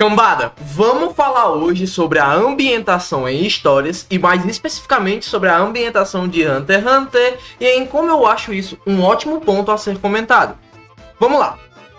Cambada, vamos falar hoje sobre a ambientação em histórias e mais especificamente sobre a ambientação de Hunter x Hunter e em como eu acho isso um ótimo ponto a ser comentado. Vamos lá.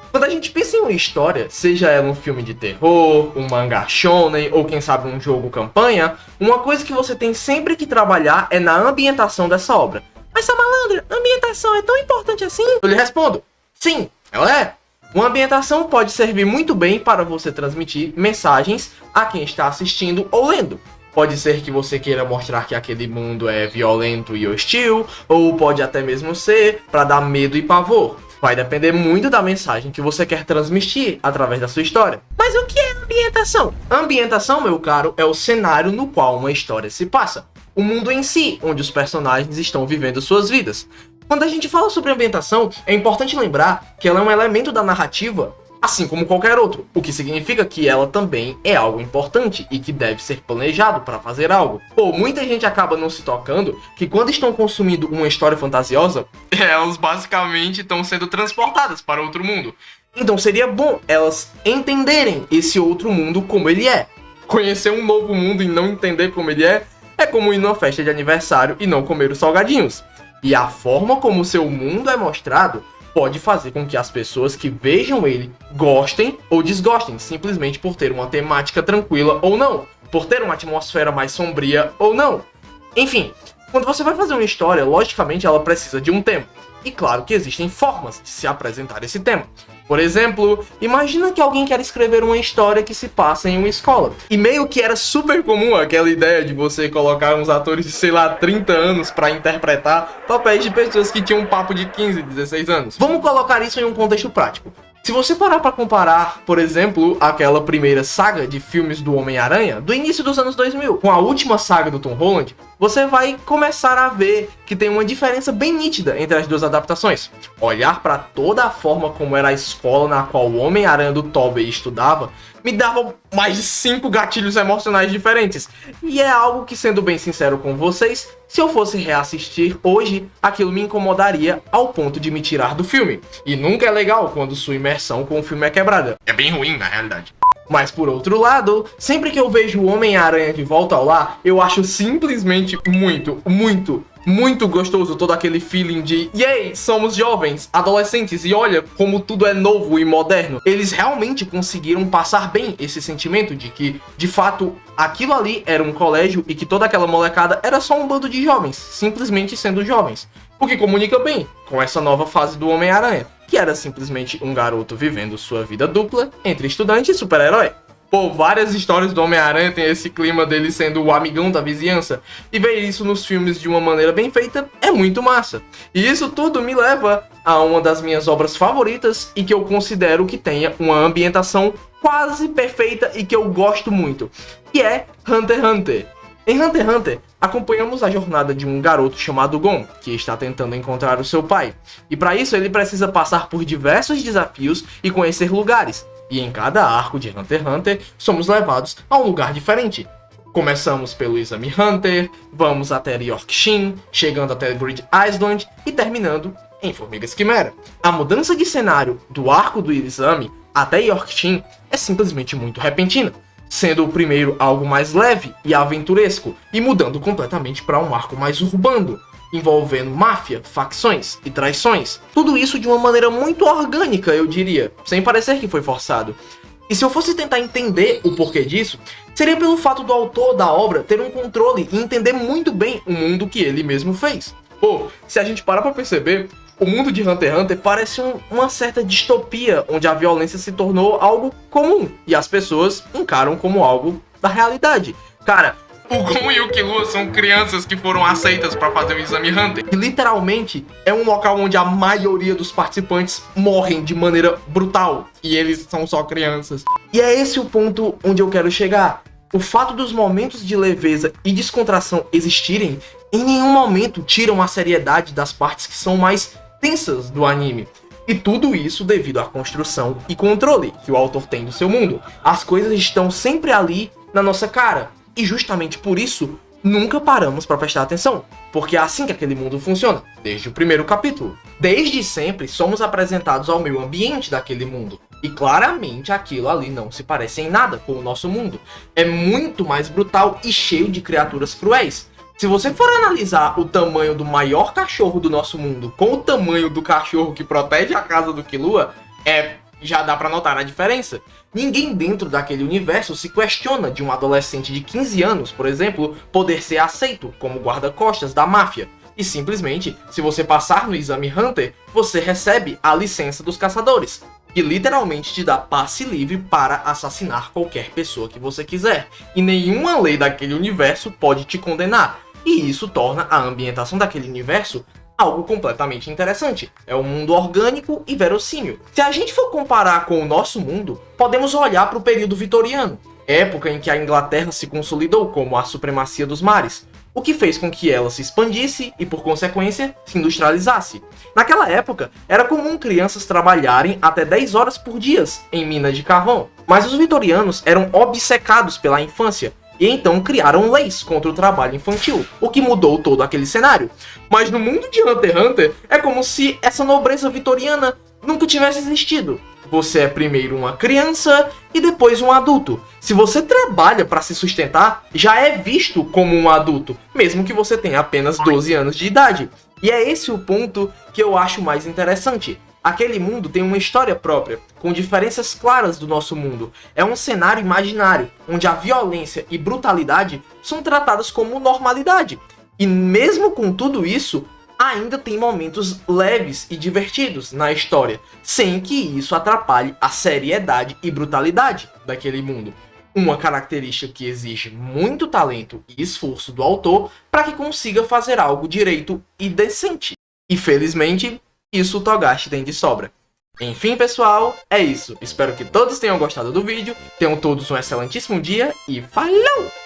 Quando a gente pensa em uma história, seja ela um filme de terror, um mangá shonen ou quem sabe um jogo campanha, uma coisa que você tem sempre que trabalhar é na ambientação dessa obra. Mas essa malandra, a ambientação é tão importante assim? Eu lhe respondo, sim, ela é. Uma ambientação pode servir muito bem para você transmitir mensagens a quem está assistindo ou lendo. Pode ser que você queira mostrar que aquele mundo é violento e hostil, ou pode até mesmo ser para dar medo e pavor. Vai depender muito da mensagem que você quer transmitir através da sua história. Mas o que é ambientação? A ambientação, meu caro, é o cenário no qual uma história se passa. O mundo em si, onde os personagens estão vivendo suas vidas. Quando a gente fala sobre ambientação, é importante lembrar que ela é um elemento da narrativa, assim como qualquer outro, o que significa que ela também é algo importante e que deve ser planejado para fazer algo. Pô, muita gente acaba não se tocando que quando estão consumindo uma história fantasiosa, elas basicamente estão sendo transportadas para outro mundo. Então seria bom elas entenderem esse outro mundo como ele é. Conhecer um novo mundo e não entender como ele é como ir numa festa de aniversário e não comer os salgadinhos. E a forma como o seu mundo é mostrado pode fazer com que as pessoas que vejam ele gostem ou desgostem, simplesmente por ter uma temática tranquila ou não, por ter uma atmosfera mais sombria ou não. Enfim, quando você vai fazer uma história, logicamente ela precisa de um tema. E claro que existem formas de se apresentar esse tema. Por exemplo, imagina que alguém quer escrever uma história que se passa em uma escola. E meio que era super comum aquela ideia de você colocar uns atores de, sei lá, 30 anos pra interpretar papéis de pessoas que tinham um papo de 15, 16 anos. Vamos colocar isso em um contexto prático. Se você parar pra comparar, por exemplo, aquela primeira saga de filmes do Homem-Aranha, do início dos anos 2000, com a última saga do Tom Holland, você vai começar a ver que tem uma diferença bem nítida entre as duas adaptações. Olhar pra toda a forma como era a escola na qual o Homem-Aranha do Tobey estudava, me dava mais de 5 gatilhos emocionais diferentes. E é algo que, sendo bem sincero com vocês, se eu fosse reassistir hoje, aquilo me incomodaria ao ponto de me tirar do filme. E nunca é legal quando sua imersão com o filme é quebrada. É bem ruim, na realidade. Mas por outro lado, sempre que eu vejo o Homem-Aranha de volta ao lar, eu acho simplesmente muito gostoso todo aquele feeling de yay, somos jovens, adolescentes e olha como tudo é novo e moderno. Eles realmente conseguiram passar bem esse sentimento de que, de fato, aquilo ali era um colégio e que toda aquela molecada era só um bando de jovens, simplesmente sendo jovens. O que comunica bem com essa nova fase do Homem-Aranha, que era simplesmente um garoto vivendo sua vida dupla entre estudante e super-herói. Pô, várias histórias do Homem-Aranha tem esse clima dele sendo o amigão da vizinhança, e ver isso nos filmes de uma maneira bem feita é muito massa. E isso tudo me leva a uma das minhas obras favoritas e que eu considero que tenha uma ambientação quase perfeita e que eu gosto muito, que é Hunter x Hunter. Em Hunter x Hunter, acompanhamos a jornada de um garoto chamado Gon, que está tentando encontrar o seu pai. E para isso ele precisa passar por diversos desafios e conhecer lugares. E em cada arco de Hunter x Hunter, somos levados a um lugar diferente. Começamos pelo Exame Hunter, vamos até Yorkshin, chegando até Grid Island e terminando em Formigas Quimera. A mudança de cenário do arco do Exame até Yorkshin é simplesmente muito repentina, sendo o primeiro algo mais leve e aventuresco, e mudando completamente para um arco mais urbano, envolvendo máfia, facções e traições. Tudo isso de uma maneira muito orgânica, eu diria, sem parecer que foi forçado. E se eu fosse tentar entender o porquê disso, seria pelo fato do autor da obra ter um controle e entender muito bem o mundo que ele mesmo fez. Pô, se a gente parar pra perceber, o mundo de Hunter x Hunter parece uma certa distopia, onde a violência se tornou algo comum, e as pessoas encaram como algo da realidade. Cara, o Gon e o Killua são crianças que foram aceitas para fazer o Exame Hunter. E literalmente é um local onde a maioria dos participantes morrem de maneira brutal. E eles são só crianças. E é esse o ponto onde eu quero chegar. O fato dos momentos de leveza e descontração existirem, em nenhum momento tiram a seriedade das partes que são mais tensas do anime. E tudo isso devido à construção e controle que o autor tem do seu mundo. As coisas estão sempre ali na nossa cara. E justamente por isso, nunca paramos para prestar atenção, porque é assim que aquele mundo funciona, desde o primeiro capítulo. Desde sempre, somos apresentados ao meio ambiente daquele mundo. E claramente aquilo ali não se parece em nada com o nosso mundo. É muito mais brutal e cheio de criaturas cruéis. Se você for analisar o tamanho do maior cachorro do nosso mundo com o tamanho do cachorro que protege a casa do Killua, já dá pra notar a diferença. Ninguém dentro daquele universo se questiona de um adolescente de 15 anos, por exemplo, poder ser aceito como guarda-costas da máfia. E simplesmente, se você passar no exame Hunter, você recebe a licença dos caçadores, que literalmente te dá passe livre para assassinar qualquer pessoa que você quiser. E nenhuma lei daquele universo pode te condenar. E isso torna a ambientação daquele universo algo completamente interessante. É um mundo orgânico e verossímil. Se a gente for comparar com o nosso mundo, podemos olhar para o período vitoriano, época em que a Inglaterra se consolidou como a supremacia dos mares, o que fez com que ela se expandisse e, por consequência, se industrializasse. Naquela época, era comum crianças trabalharem até 10 horas por dia em minas de carvão, mas os vitorianos eram obcecados pela infância, e então criaram leis contra o trabalho infantil, o que mudou todo aquele cenário. Mas no mundo de Hunter x Hunter, é como se essa nobreza vitoriana nunca tivesse existido. Você é primeiro uma criança e depois um adulto. Se você trabalha para se sustentar, já é visto como um adulto, mesmo que você tenha apenas 12 anos de idade. E é esse o ponto que eu acho mais interessante. Aquele mundo tem uma história própria, com diferenças claras do nosso mundo. É um cenário imaginário, onde a violência e brutalidade são tratadas como normalidade. E mesmo com tudo isso, ainda tem momentos leves e divertidos na história, sem que isso atrapalhe a seriedade e brutalidade daquele mundo. Uma característica que exige muito talento e esforço do autor para que consiga fazer algo direito e decente. E felizmente, isso o Togashi tem de sobra. Enfim, pessoal, é isso. Espero que todos tenham gostado do vídeo, tenham todos um excelentíssimo dia e falou!